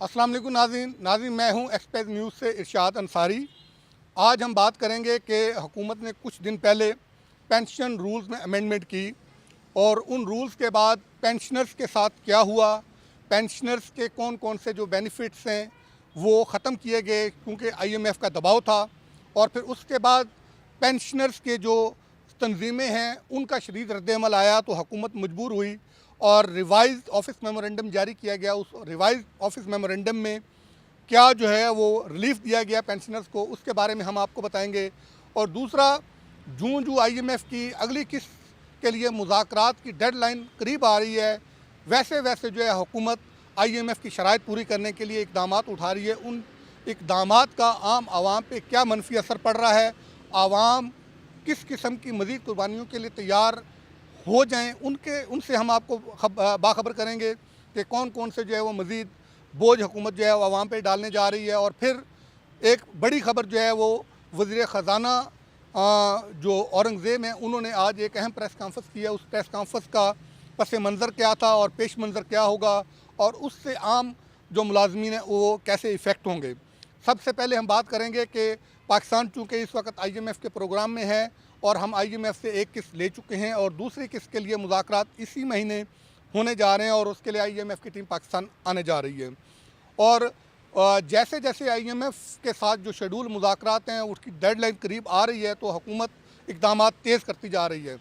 अस्सलाम वालेकुम नाज़रीन मैं हूं एक्सप्रेस न्यूज़ से इरशाद अंसारी। आज हम बात करेंगे कि हुकूमत ने कुछ दिन पहले पेंशन रूल्स में अमेंडमेंट की और उन रूल्स के बाद पेंशनर्स के साथ क्या हुआ, पेंशनर्स के कौन कौन से जो बेनिफिट्स हैं वो ख़त्म किए गए क्योंकि IMF का दबाव था, और फिर उसके बाद पेंशनर्स के जो तंजीमें हैं उनका शदीद रद्द-ए-अमल आया तो हुकूमत मजबूर हुई और रिवाइज़ ऑफिस मेमोरेंडम जारी किया गया। उस रिवाइज़ ऑफिस मेमोरेंडम में क्या जो है वो रिलीफ दिया गया पेंशनर्स को, उसके बारे में हम आपको बताएंगे। और दूसरा, जूं IMF की अगली किस्त के लिए मुज़ाकरात की डेडलाइन करीब आ रही है, वैसे वैसे जो है हुकूमत IMF की शराइत पूरी करने के लिए इक़दामात उठा रही है। उन इक़दामात का आम आवाम पे क्या मनफी असर पड़ रहा है, आवाम किस किस्म की मज़ीद कुर्बानियों के लिए तैयार हो जाएं, उनसे हम आपको बाखबर करेंगे कि कौन कौन से जो है वो मज़ीद बोझ हुकूमत जो है वो आवाम पे डालने जा रही है। और फिर एक बड़ी ख़बर जो है वो वज़ीर ख़ज़ाना जो औरंगज़ेब हैं, उन्होंने आज एक अहम प्रेस कॉन्फ्रेंस की है। उस प्रेस कॉन्फ्रेंस का पस मंज़र क्या था और पेश मंज़र क्या होगा और उससे आम जो मुलाजमीन हैं वो कैसे इफ़ेक्ट होंगे। सबसे पहले हम बात करेंगे कि पाकिस्तान चूँकि इस वक्त IMF के प्रोग्राम में है और हम IMF से एक किस्त ले चुके हैं और दूसरी किस्त के लिए मुज़ाकरात इसी महीने होने जा रहे हैं और उसके लिए IMF की टीम पाकिस्तान आने जा रही है। और जैसे जैसे IMF के साथ जो शेड्यूल मुज़ाकरात हैं उसकी डेडलाइन करीब आ रही है तो हुकूमत इक़दामात तेज़ करती जा रही है।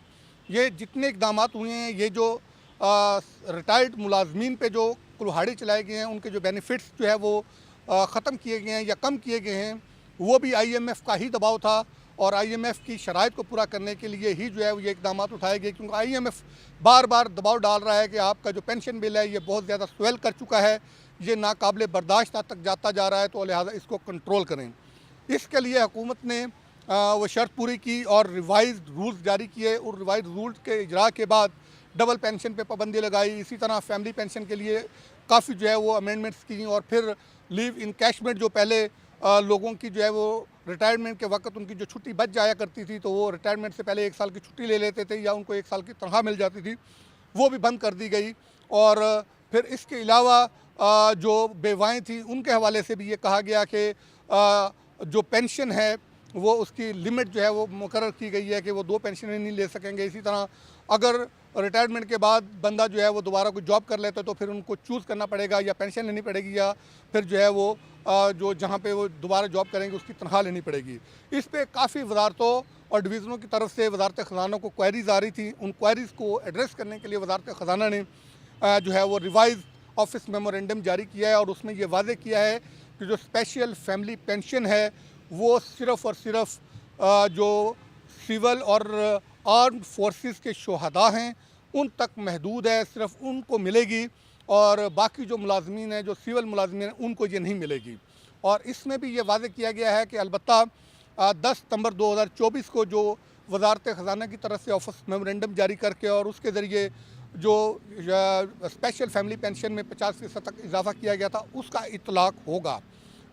ये जितने इक़दामात हुए हैं, ये जो रिटायर्ड मुलाजमीन पे जो कुल्हाड़ी चलाए गए हैं, उनके जो बेनिफिट्स जो है वो ख़त्म किए गए हैं या कम किए गए हैं, वो भी IMF का ही दबाव था और IMF की शराइत को पूरा करने के लिए ही जो है ये इक़दामात उठाए गए, क्योंकि IMF बार बार दबाव डाल रहा है कि आपका जो पेंशन बिल है ये बहुत ज़्यादा स्वेल कर चुका है, ये नाकाबिले बर्दाश्त तक जाता जा रहा है, तो लिहाजा इसको कंट्रोल करें। इसके लिए हुकूमत ने वो शर्त पूरी की और रिवाइज्ड रूल्स जारी किए और रिवाइज्ड रूल्स के इजरा के बाद डबल पेंशन पे पाबंदी लगाई। इसी तरह फैमिली पेंशन के लिए काफ़ी जो है वो अमेंडमेंट्स की और फिर लीव इनकैशमेंट जो पहले लोगों की जो है वो रिटायरमेंट के वक्त उनकी जो छुट्टी बच जाया करती थी तो वो रिटायरमेंट से पहले 1 साल की छुट्टी ले लेते थे या उनको 1 साल की तनख्वाह मिल जाती थी, वो भी बंद कर दी गई। और फिर इसके अलावा जो बेवाएँ थी उनके हवाले से भी ये कहा गया कि जो पेंशन है वो उसकी लिमिट जो है वो मुकर्रर की गई है कि वो 2 पेंशनें नहीं ले सकेंगे। इसी तरह अगर रिटायरमेंट के बाद बंदा जो है वो दोबारा कोई जॉब कर लेता है तो फिर उनको चूज़ करना पड़ेगा, या पेंशन लेनी पड़ेगी या फिर जो है वो जो जहाँ पे वो दोबारा जॉब करेंगे उसकी तनख्वाह लेनी पड़ेगी। इस पे काफ़ी वजारतों और डिवीज़नों की तरफ से वजारत ख़ज़ाना को क्वेरीज़ आ रही थी। उन क्वेरीज़ को एड्रेस करने के लिए वजारत ख़ज़ाना ने जो है वो रिवाइज़ ऑफिस मेमोरेंडम जारी किया है और उसमें ये वाज़ेह किया है कि जो स्पेशल फैमिली पेंशन है वो सिर्फ़ और सिर्फ जो सिविल और आर्म्ड फोर्सेस के शोहदा हैं उन तक महदूद है, सिर्फ उनको मिलेगी और बाकी जो मुलाजमीन हैं, जो सिविल मुलाजमीन हैं, उनको ये नहीं मिलेगी। और इसमें भी ये वाज़ेह किया गया है कि अलबत्ता 10 सितंबर 2024 को जो वजारत ख़ज़ाना की तरफ से ऑफिस मेमोरेंडम जारी करके और उसके ज़रिए जो स्पेशल फैमिली पेंशन में 50% तक इजाफ़ा किया गया था उसका इतलाक़ होगा,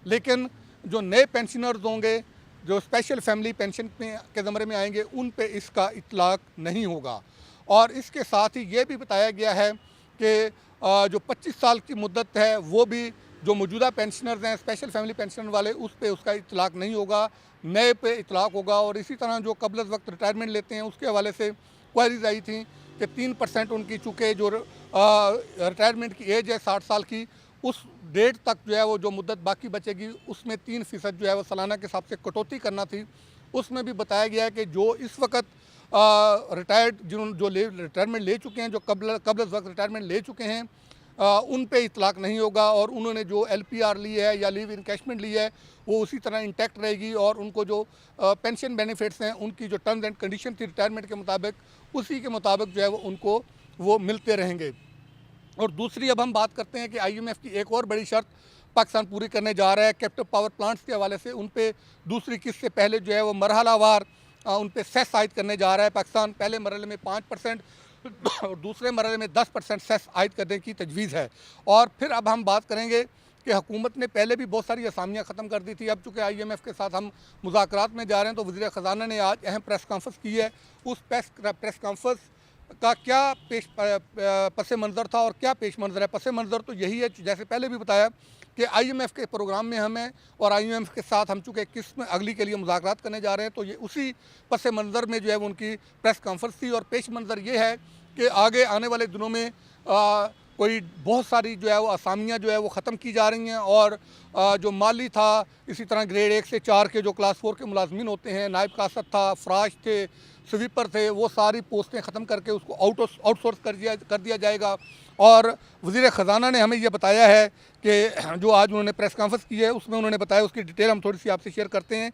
लेकिन जो नए पेंशनर्स होंगे जो स्पेशल फैमिली पेंशन के ज़मरे में आएंगे उन पे इसका इतलाक़ नहीं होगा। और इसके साथ ही ये भी बताया गया है कि जो 25 साल की मुद्दत है वो भी जो मौजूदा पेंशनर्स हैं स्पेशल फैमिली पेंशन वाले उस पे उसका इतलाक़ नहीं होगा, नए पे इतलाक़ होगा। और इसी तरह जो कबल वक्त रिटायरमेंट लेते हैं उसके हवाले से क्वेरीज आई थी कि 3% उनकी चूँकि जो रिटायरमेंट की एज है 60 साल की, उस डेट तक जो है वो जो मुद्दत बाकी बचेगी उसमें 3% जो है वो सालाना के हिसाब से कटौती करना थी। उसमें भी बताया गया है कि जो इस वक्त रिटायर्ड जो रिटायरमेंट ले चुके हैं, जो कबल वक्त रिटायरमेंट ले चुके हैं, उन पे इतलाक़ नहीं होगा और उन्होंने जो LPR ली है या लीव इनकैशमेंट ली है वो उसी तरह इंटैक्ट रहेगी और उनको जो पेंशन बेनिफिट्स हैं उनकी जो टर्म्स एंड कंडीशन थी रिटायरमेंट के मुताबिक उसी के मुताबिक जो है वो उनको वो मिलते रहेंगे। और दूसरी अब हम बात करते हैं कि IMF की एक और बड़ी शर्त पाकिस्तान पूरी करने जा रहा है कैप्टिव पावर प्लांट्स के हवाले से। उन पे दूसरी किस्त से पहले जो है वो मरहलावार उन पे सेस आयद करने जा रहा है पाकिस्तान। पहले मरहले में 5% और दूसरे मरहले में 10% सेस आयद करने की तजवीज़ है। और फिर अब हम बात करेंगे कि हुकूमत ने पहले भी बहुत सारी असामियाँ ख़त्म कर दी थी। अब चूँकि IMF के साथ हम मुज़ाकरात में जा रहे हैं तो वज़ीर ख़ज़ाना ने आज अहम प्रेस कॉन्फ्रेंस की है। उस प्रेस कॉन्फ्रेंस का क्या पस मंज़र था और क्या पेश मंज़र है। पस मंज़र तो यही है, जैसे पहले भी बताया, कि आईएमएफ के प्रोग्राम में हमें और आईएमएफ के साथ हम चूँकि किस्म अगली के लिए मुज़ाकरात करने जा रहे हैं, तो ये उसी पस मंज़र में जो है वो उनकी प्रेस कॉन्फ्रेंस थी। और पेश मंज़र ये है कि आगे आने वाले दिनों में कोई बहुत सारी जो है वो असामियाँ जो है वो ख़त्म की जा रही हैं, और जो माली था, इसी तरह ग्रेड 1 से 4 के जो क्लास 4 के मुलाजमीन होते हैं, नायब कासत था, फ़राश थे, स्वीपर थे, वो सारी पोस्टें ख़त्म करके उसको आउटसोर्स कर दिया जाएगा। और वज़ीर ख़ज़ाना ने हमें ये बताया है कि जो आज उन्होंने प्रेस कॉन्फ्रेंस की है उसमें उन्होंने बताया, उसकी डिटेल हम थोड़ी सी आपसे शेयर करते हैं,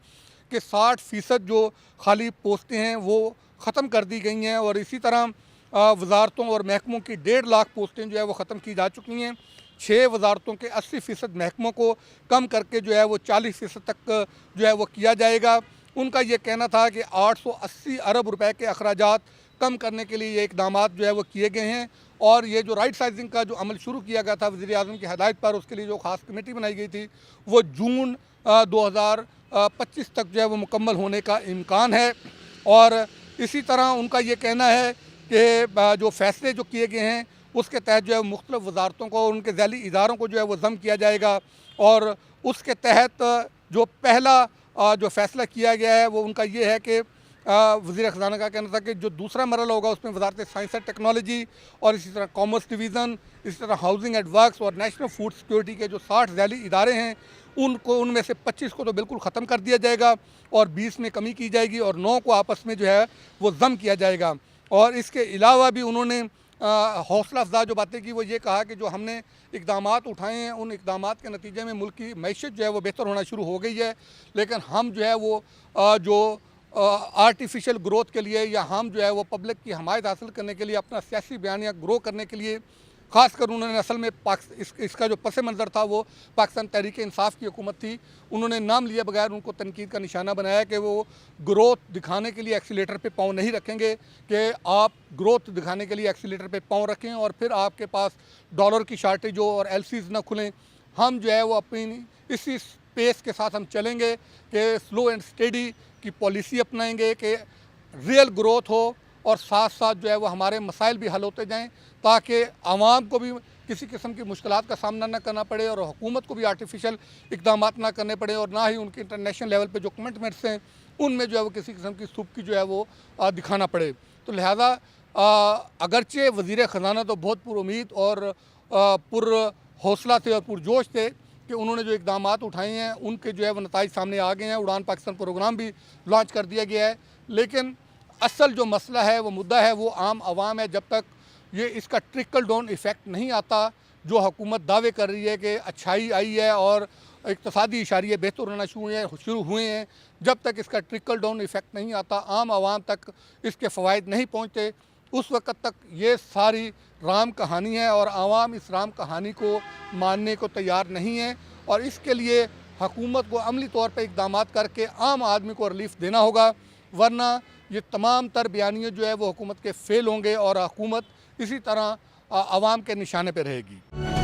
कि 60% जो खाली पोस्टें हैं वो ख़त्म कर दी गई हैं, और इसी तरह वजारतों और महकमों की 1.5 लाख पोस्टें जो है वो ख़त्म की जा चुकी हैं। 6 वजारतों के 80% महकमों को कम करके जो है वो 40% तक जो है वो किया जाएगा। उनका ये कहना था कि 880 अरब रुपए के अखराजात कम करने के लिए ये इकदाम जो है वो किए गए हैं, और ये जो राइट साइजिंग का जो अमल शुरू किया गया था वज़ीर आज़म की हदायत पर, उसके लिए जो ख़ास कमेटी बनाई गई थी वो जून 2025 तक जो है वो मुकम्मल होने का इम्कान है। और इसी तरह उनका ये कहना है कि जो फ़ैसले जो किए गए हैं उसके तहत जो है मुख्तलिफ़ वजारतों को और उनके ज़ैली इदारों को जो है वो ज़म किया जाएगा, और उसके तहत जो पहला जो फ़ैसला किया गया है वो उनका ये है कि वज़ीर ख़ज़ाना का कहना था कि जो दूसरा मरहला होगा उसमें वज़ारत साइंस एंड टेक्नोलॉजी और इसी तरह कॉमर्स डिवीज़न, इसी तरह हाउसिंग एंड वर्क्स और नेशनल फूड सिक्योरिटी के जो 60 ज़ैली इदारे हैं उनको, उनमें से 25 को तो बिल्कुल ख़त्म कर दिया जाएगा और 20 में कमी की जाएगी और 9 को आपस में जो है वो ज़म किया जाएगा। और इसके अलावा भी उन्होंने हौसला अफजा जो बातें की, वो ये कहा कि जो हमने इकदाम उठाए हैं उन इकदाम के नतीजे में मुल्क की मैशत जो है वो बेहतर होना शुरू हो गई है, लेकिन हम जो है वो जो आर्टिफिशियल ग्रोथ के लिए या हम जो है वो पब्लिक की हमायत हासिल करने के लिए अपना सियासी बयानिया ग्रो करने के लिए, ख़ासकर उन्होंने असल में इसका जो पस मंज़र था वो पाकिस्तान तहरीक इंसाफ की हुकूमत थी, उन्होंने नाम लिए बगैर उनको तनकीद का निशाना बनाया कि वो ग्रोथ दिखाने के लिए एक्सीलेटर पे पाँव नहीं रखेंगे, कि आप ग्रोथ दिखाने के लिए एक्सीलेटर पे पाँव रखें और फिर आपके पास डॉलर की शार्टेज हो और एलसीज ना खुलें। हम जो है वो अपनी इसी पेस के साथ हम चलेंगे कि स्लो एंड स्टेडी की पॉलिसी अपनाएंगे, कि रियल ग्रोथ हो और साथ साथ जो है वो हमारे मसाइल भी हल होते जाएं, ताकि आवाम को भी किसी किस्म की मुश्किलात का सामना ना करना पड़े और हुकूमत को भी आर्टिफिशियल इकदाम ना करने पड़े, और ना ही उनके इंटरनेशनल लेवल पे जो कमिटमेंट्स हैं उनमें जो है वो किसी किस्म की सुबकी जो है वो दिखाना पड़े। तो लिहाजा अगरचे वज़ीर ख़ज़ाना तो बहुत पुरुमीद और पुर हौसला थे और पुरजोश थे कि उन्होंने जो इकदाम उठाए हैं उनके जो है वो नताइज सामने आ गए हैं। उड़ान पाकिस्तान प्रोग्राम भी लॉन्च कर दिया गया है, लेकिन असल जो मसला है वो मुद्दा है वो आम आवाम है। जब तक ये इसका ट्रिकल डाउन इफ़ेक्ट नहीं आता, जो हुकूमत दावे कर रही है कि अच्छाई आई है और इक़्तिसादी इशारे बेहतर होना शुरू हुए हैं, जब तक इसका ट्रिकल डाउन इफ़ेक्ट नहीं आता, आम आवाम तक इसके फ़वाइद नहीं पहुँचते, उस वक़्त तक ये सारी राम कहानी है और आवाम इस राम कहानी को मानने को तैयार नहीं है। और इसके लिए हुकूमत को अमली तौर पर इक़दाम करके आम आदमी को रिलीफ देना होगा, वरना ये तमाम तर बयानियाँ जो है वो हुकूमत के फ़ेल होंगे और हुकूमत इसी तरह आवाम के निशाने पर रहेगी।